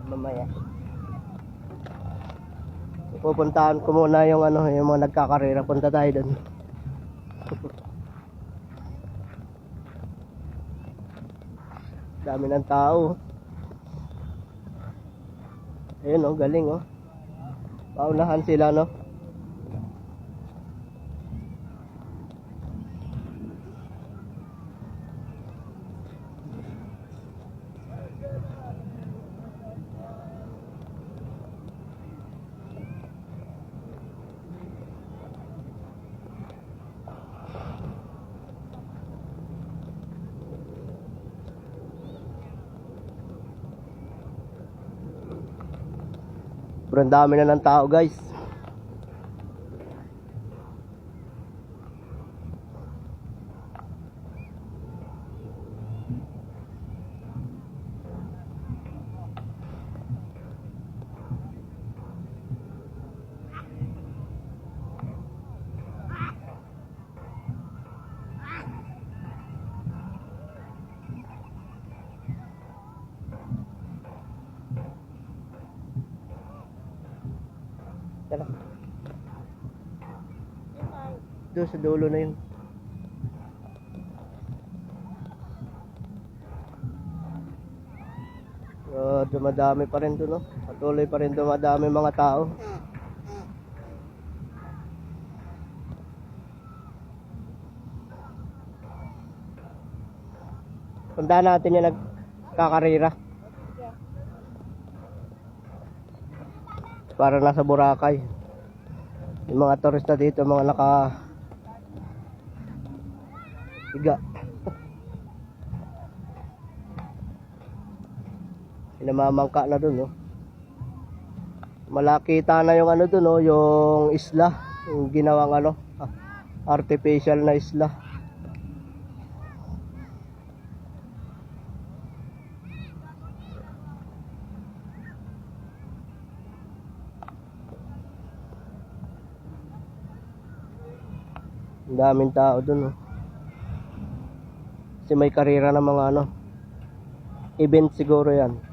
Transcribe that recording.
mamaya. Pupuntahan ko muna yung yung mga nagkakarera. Punta tayo doon. Dami ng tao. Ayun galing Paunahan sila Pero ang dami na ng tao, guys. Tara. Doon sa dulo na yun. Dumadami pa rin doon Patuloy pa rin dumadami mga tao. Puntahan natin yung nagkakarira. Para nasa Boracay. Yung mga turista dito, mga higa. Namamangka na dun Malakita na yung dun yung isla, yung ginawang artificial na isla. Ang daming tao dun Kasi may karera ng mga event siguro yan.